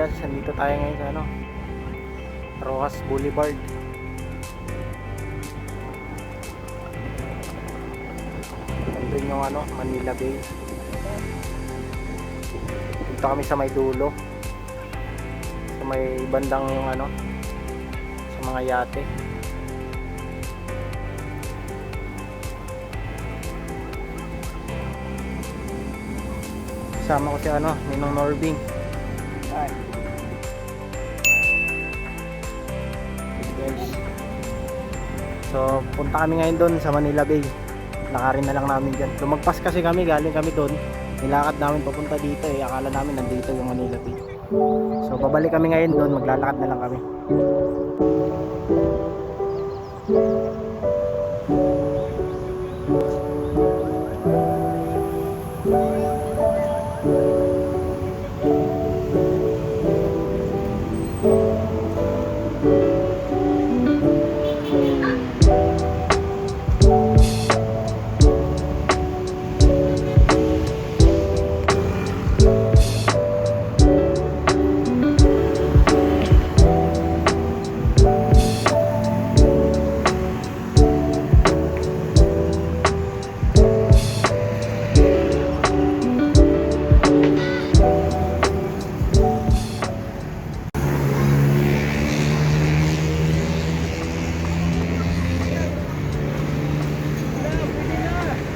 guys, nandito tayo ngayon sa Rojas Boulevard. Nandun yung Manila Bay. Dito kami sa may dulo, sa may bandang yung sa mga yate. Kasama ko si Ninong Norbing. Hi. Guys. So, punta kami ngayon doon sa Manila Bay. Lakarin na lang namin dyan. Lumagpas kasi kami, galing kami doon. Nilakad namin papunta dito akala namin nandito yung Manila Bay. So, babalik kami ngayon doon, maglalakad na lang kami.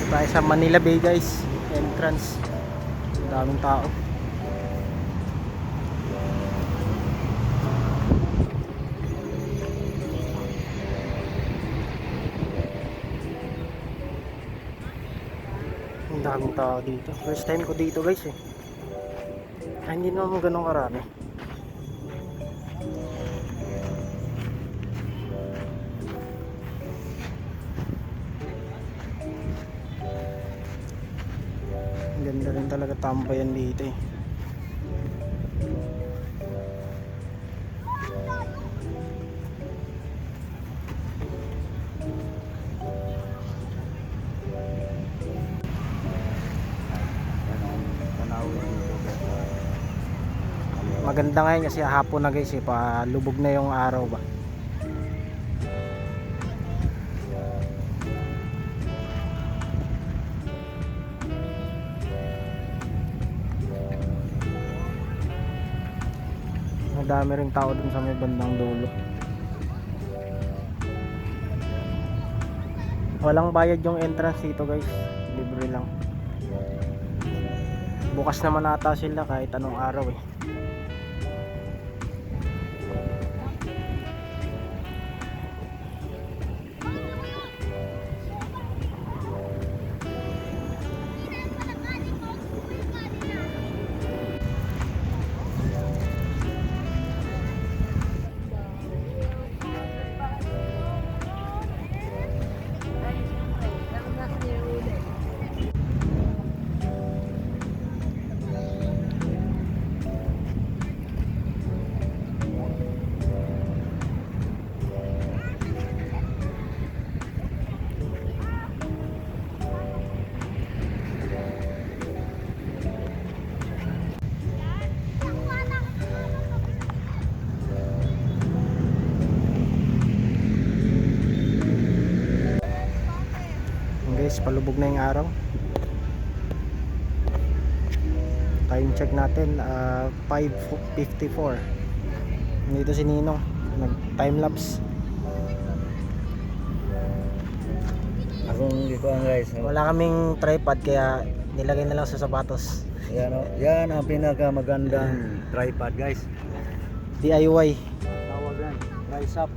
Tayo sa Manila Bay guys, entrance. Daming tao. Ang daming tao dito. First time ko dito guys hindi naman ganun karami. Ganda rin talaga tambayan dito Maganda ngayon kasi hapon na guys palubog na yung araw ba. Madami ring tao dun sa may bandang dulo. Walang bayad yung entrance dito guys, libre lang. Bukas naman ata sila kahit anong araw guys, palubog na yung araw. Time check natin 5:54. Dito si Ninong nag time lapse. Akong gikuan guys. Wala kaming tripod kaya nilagay na lang sa sapatos. Yan ang pinakamagandang tripod guys. DIY. Tawagan, rise up.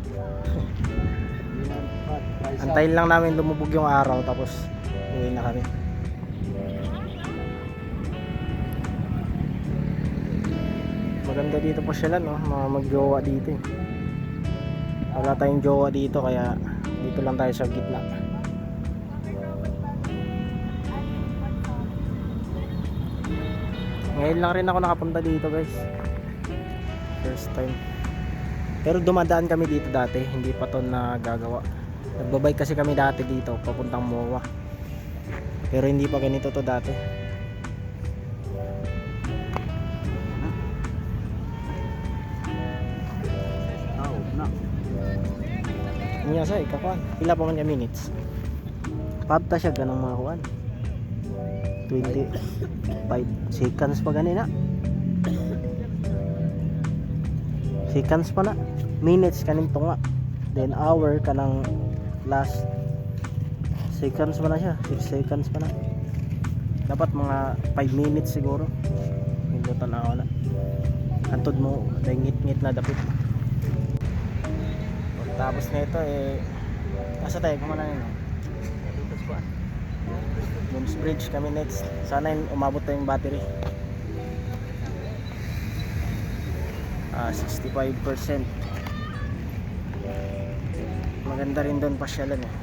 Antayin lang namin lumubog yung araw tapos uwi na kami. Maganda dito po sila mga mag-jowa dito Wala tayong jowa dito kaya dito lang tayo sa gitna. Ngayon lang rin ako nakapunta dito guys, first time. Pero dumadaan kami dito dati, hindi pa to nagagawa. Nagbabike kasi kami dati dito papuntang MOA, pero hindi pa ganito to dati. Niya sa ikakuan. Pila pa man ka minutes. Pabta siya ganang mga kuan. 25 seconds pa ganina. Seconds pa na. Minutes kaning tunga. Then hour kanang last seconds pa na siya. 6 seconds pa na. Dapat mga 5 minutes siguro. Hindi tanaw na. Antod mo dahil ngit-ngit na dapit. Tapos nito asa tayo kumana nino. Dito sa Jones Bridge kami next. Sana umabot tayong battery. 65%. Maganda rin doon pasyalan eh.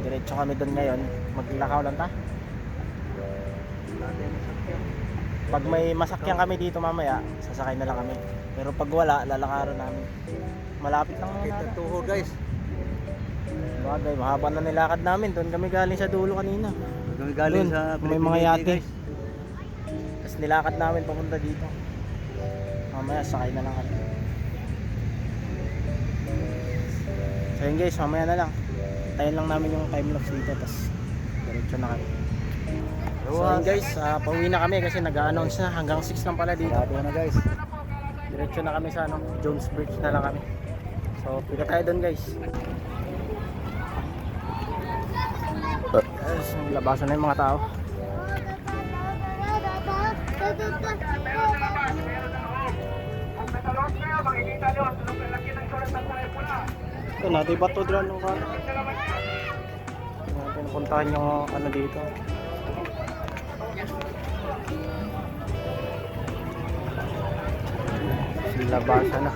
Diretso kami doon ngayon. Maglakaw lang ta. Pag may masakyan kami dito mamaya, sasakay na lang kami. Pero pag wala, lalakaran namin. Malapit lang muna. Kita tuhod guys. Bagay, mahaba na nilakad namin. Doon kami galing sa dulo kanina. Kami galing Doon, sa may mga yate. Tapos nilakad namin papunta dito. Mamaya sakay na lang kami. So yun guys, mamaya na lang. Tayin lang namin yung time lapse dito. Tapos diretso na kami. So yun guys, pauwi na kami kasi nag-a-announce na hanggang 6 lang pala dito. Sarado na guys. Diretso na kami sa Jones Bridge na lang kami. So pika tayo doon guys. Guys, labasan na yung mga tao. Ito natin ba ito dyan nung kano? Natin puntahan yung ano dito. Labasan na.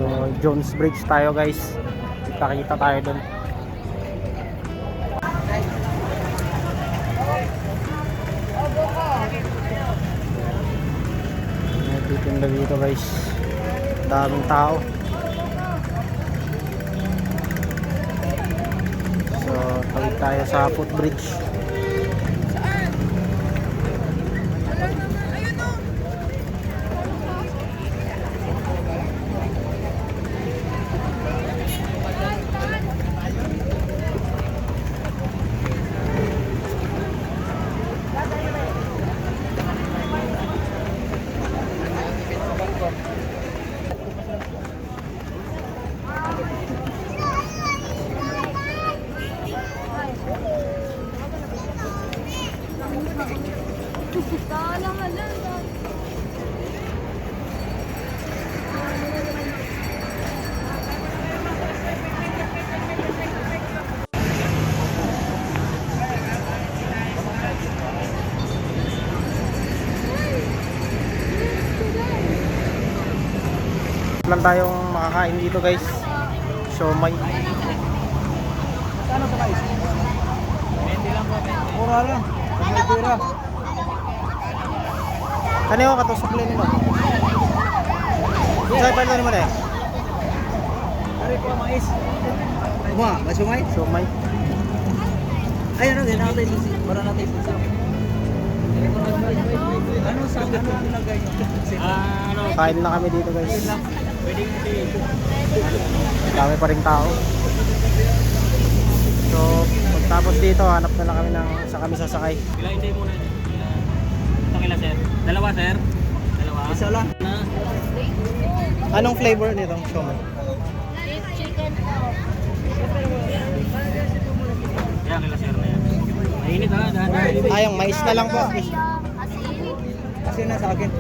So, Jones Bridge tayo guys. Kita-kita tayo dun. Nagtitinda dito guys. Daming tao. So, tawid tayo sa footbridge. Lang tayong makakain dito guys. Siomay. Ano to guys? 20 lang po. Mura lang. Mura. Kaniyo ka to sukli nimo? Say pa naman eh. Ari po mais. Masumay? Siomay. Ay ano din natin para natin sa. Ano sa ano nilagay niyo? Ano? Kain na kami dito guys. Pwedeng Dami pa ring tao. So, pagtapos dito, hanap na lang kami ng sa kami sasakay. Ilan day muna. Itong ilan sir? Dalawa sir? Dalawa? isa lang. Anong flavor nitong siomay? Chicken Yan, ilan sir na yan. Mainit ha, dahan-dahan. Ayong mais na lang po. Kasi na sa akin.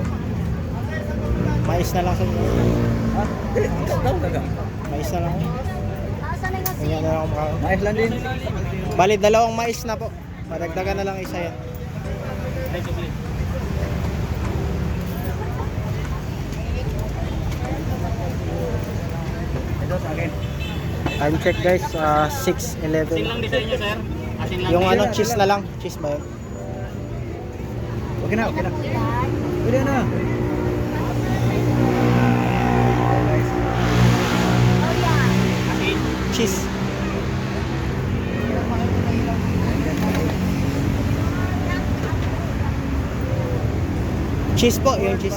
Mais na lang sa Ha? Daw daga. mais na lang. Asan ang Ganyan na lang ako makakain. Mais lang din. Bali, dalawang mais na po. Padagdagan na lang isa yan. Ay, sukli. Ito sa akin. Time check guys, Asin 6:11. lang design nyo sir. Asin lang. Yung din. ano, cheese na lang. Cheese ba yun? Okay na, okay na. Pwede na. Asin. Cheese. Cheese po, yung cheese.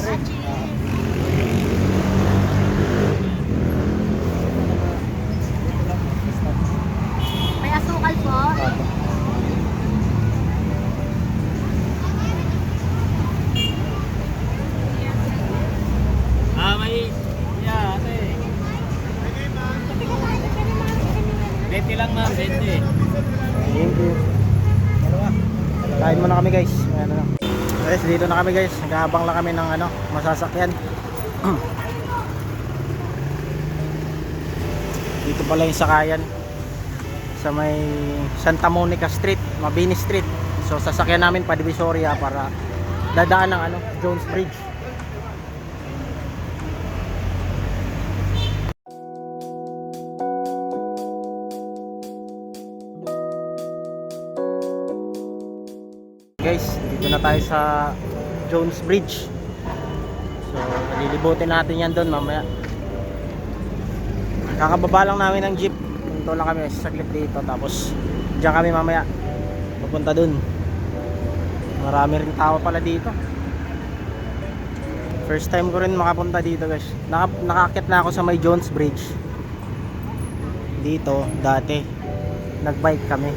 20 lang ma'am, 20. Thank you. Kain muna kami guys. Ayan na. Guys, dito na kami guys. Naghahabang lang kami ng ano, masasakyan. Dito pala yung sakayan. Sa may Santa Monica Street, Mabini Street. So sasakyan namin pa Divisoria para dadaan ng ano, Jones Bridge. Guys, dito na tayo sa Jones Bridge. So, lilibutin natin yan doon mamaya. Kakababa lang namin ng jeep. Punto lang kami saglit dito. Tapos, diyan kami mamaya pupunta doon. Marami rin tao pala dito. First time ko rin makapunta dito guys. Nakakit na ako sa may Jones Bridge. Dito, dati. Nagbike kami.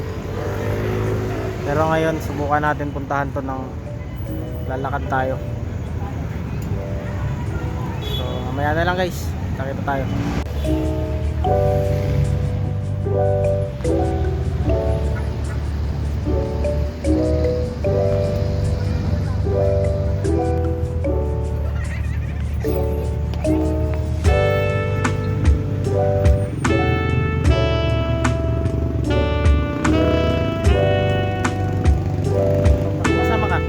Pero ngayon subukan natin puntahan to ng lalakad tayo. So mamaya na lang guys, nakita tayo. Masama ka?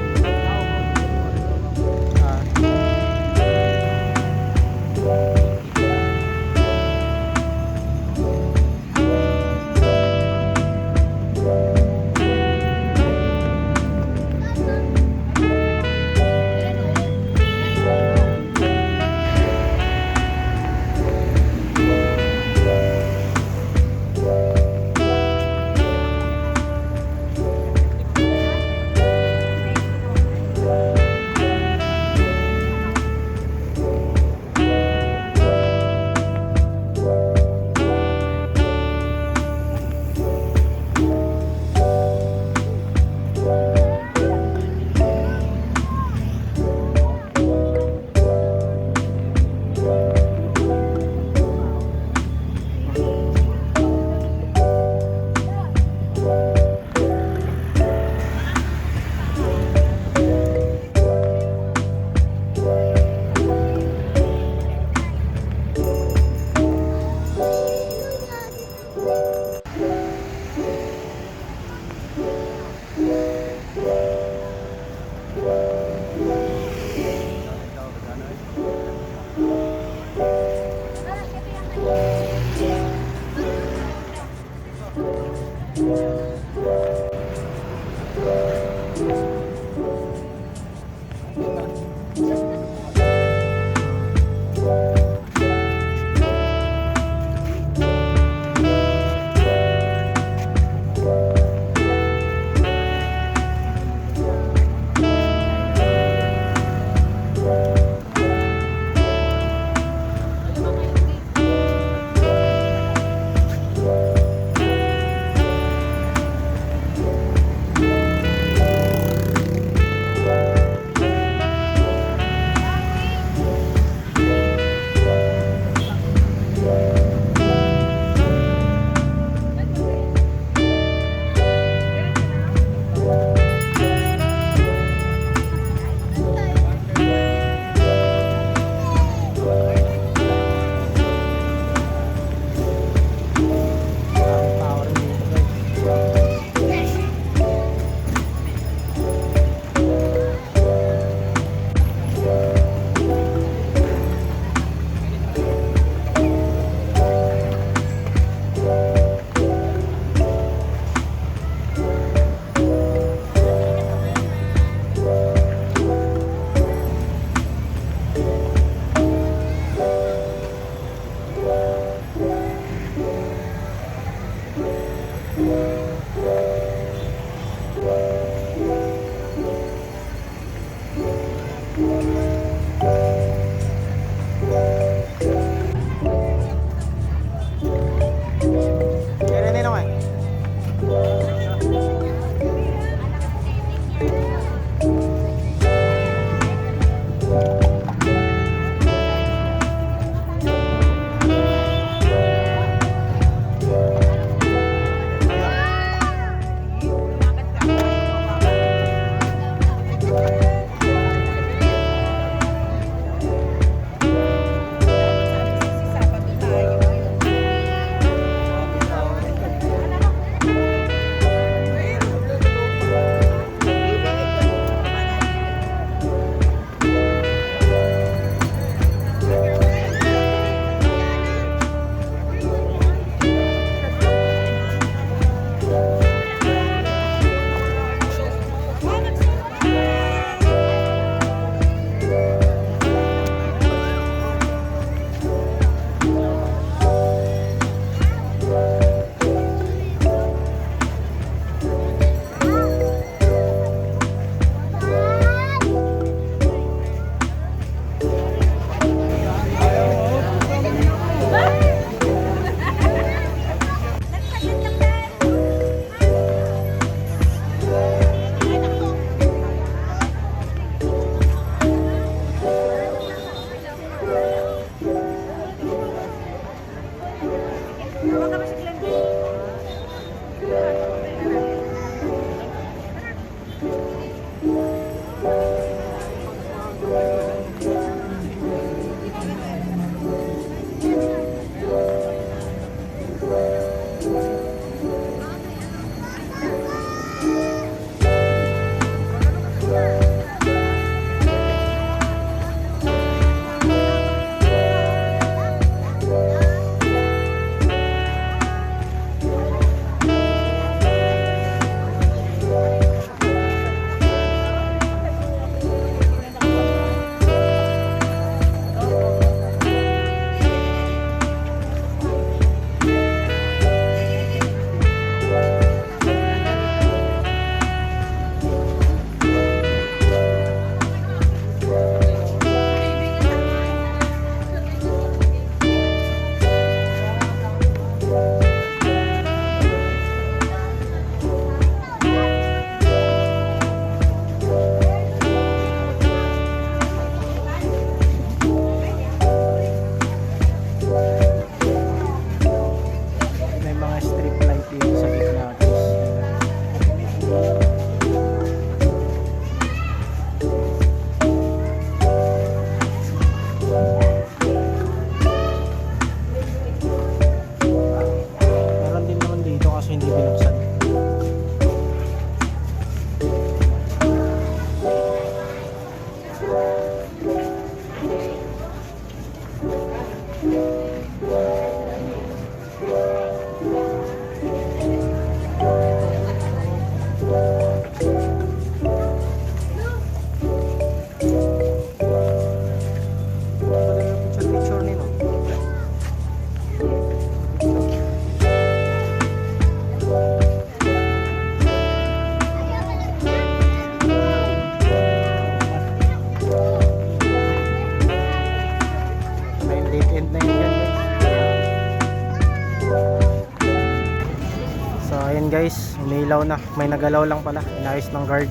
ayun guys, umilaw na. May nagalaw lang pala, inayos ng guard.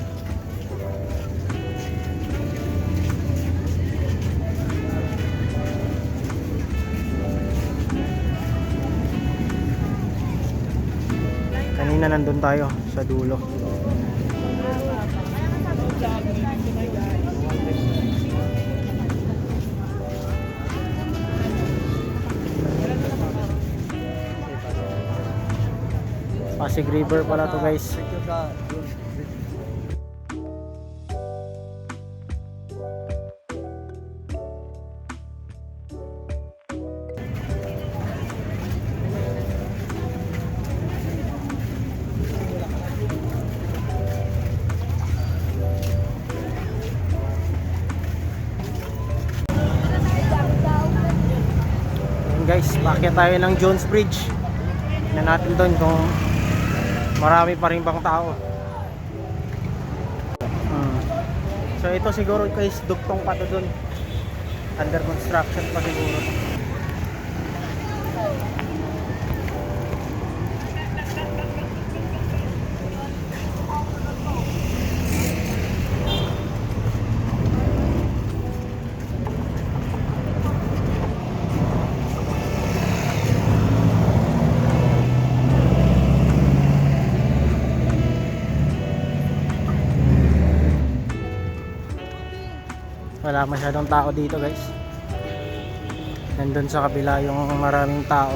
Kanina nandun tayo sa dulo. Pasig River pala to guys. Ayan guys, paakyat tayo ng Jones Bridge. Tingnan natin doon kung marami pa rin bang tao. So ito siguro guys, dugtong pa to doon. Under construction pa siguro to. Wala masyadong tao dito guys. Nandun sa kabila yung maraming tao.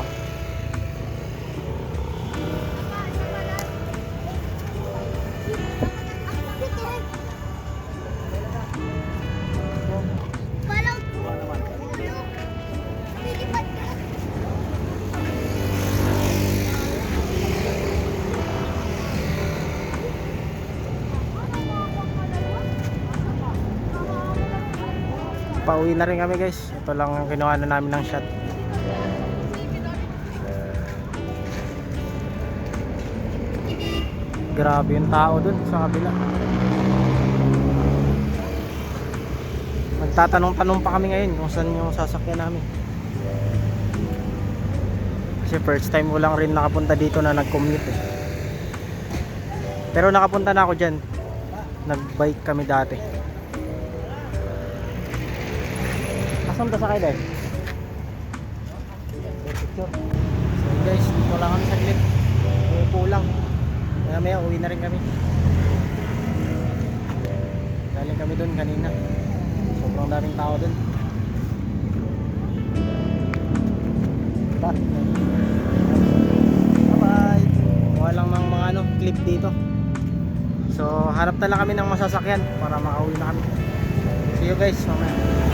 Pauwi na rin kami guys. Ito lang ang kinuha na namin ng shot. Grabe yung tao dun sa kabila. Magtatanong-tanong pa kami ngayon kung saan yung sasakyan namin. Kasi first time ko lang rin nakapunta dito na nag-commute eh. Pero nakapunta na ako dyan. Nag-bike kami dati. Asan ba sakay dahil? So guys, dito lang kami saglit. Uupo lang. Maya uwi na rin kami. Galing kami dun kanina. Sobrang daming tao dun. Bye-bye. Kuha lang ng mga clip dito. So hanap na lang kami ng masasakyan para makauwi na kami. See you guys mamaya.